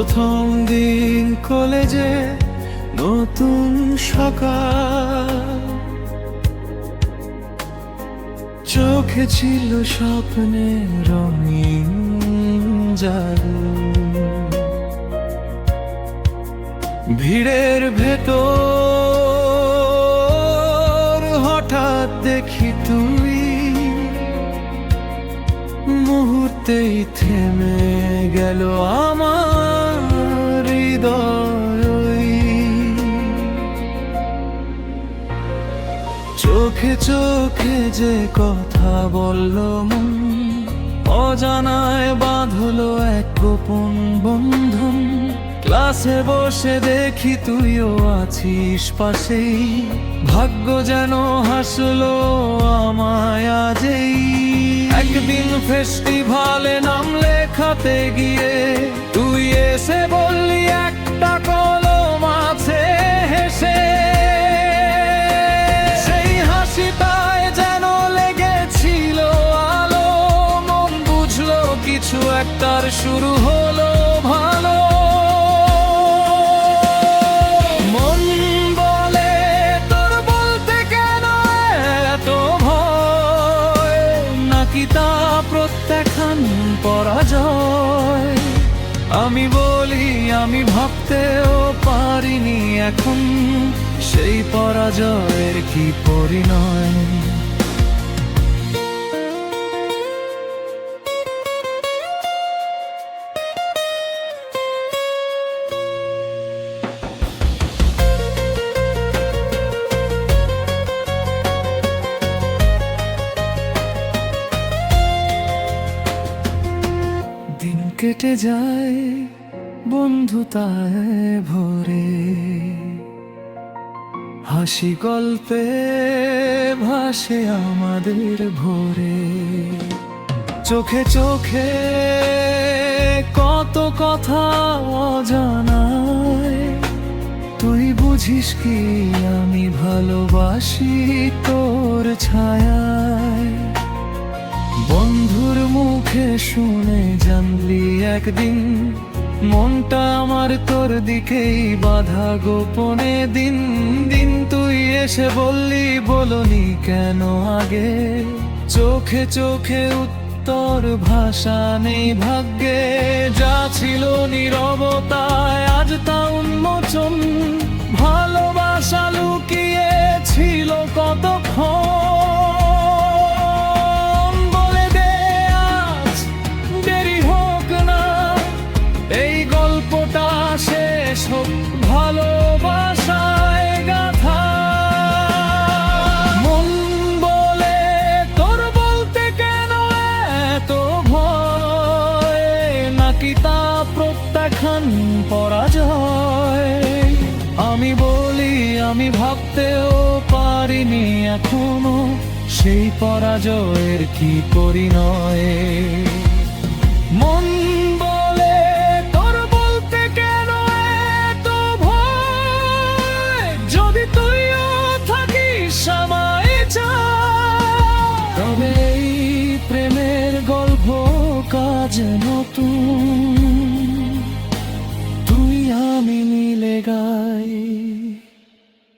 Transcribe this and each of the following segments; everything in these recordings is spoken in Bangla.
প্রথম দিন কলেজে, নতুন সকাল, চোখে ছিল স্বপ্নের রঙিন জাদু। ভিড়ের ভেতর হঠাৎ দেখি তুই, মুহূর্তেই থেমে গেল আমার হৃদয়। চোখে চোখে যে কথা বলল মন, অজানায় বাঁধলো এক গোপন বন্ধন। ক্লাসে বসে দেখি তুইও আছিস পাশেই, ভাগ্য যেন হাসলো আমায় আজই। একদিন ফেস্টিভালে নাম লেখাতে গিয়ে তুই এসে বললি একটা কলম আছে হেসে। সেই হাসিটায় যেন লেগেছিল আলো, মন বুঝলো কিছু একটার শুরু হলো ভালো। মন বলে তোর বলতে কেন এত ভয়, নাকি তা প্রত্যাখ্যান পরাজয়? আমি বলি আমি ভাবতেও পারিনি এখন, সেই পরাজয়ের কি পরিণয়। দিন কেটে যায় বন্ধুতায় ভরে, হাসি গল্পে ভাসে আমাদের ভোরে। চোখে চোখে কত কথা অজানায়, তুই বুঝিস কি আমি ভালোবাসি তোর ছায়ায়। বন্ধুর মুখে শুনে জানলি একদিন, মনটা আমার তোর দিকেই বাঁধা গোপনে। দিন দিন তুই এসে বললি বলনি কেন আগে, চোখে চোখে উত্তর ভাষা নেই ভাগ্যে। যা ছিল নীরবতায় আজ তা উন্মোচন, ভালোবাসা লুকিয়ে ছিল কতক্ষণ। বলে দে আজ দেরি হোক না, এই গল্পটা শেষ হোক ভালোবাসায় গাথা। মন বলে তোর বলতে কেন এত ভয়, নাকি তা প্রত্যাখ্যান পরাজয়? আমি বলি আমি ভাবতেও পারিনি এখনো, সেই পরাজয়ের কি পরিণয়। মন বলে তোর বলতে কেন এত ভয়, যদি তুইও থাকিস আমায় চায়, তবে এই প্রেমের গল্প কাজ নতুন, তুই আমি মিলে গাই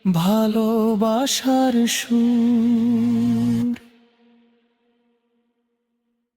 ভালোবাসার সুর।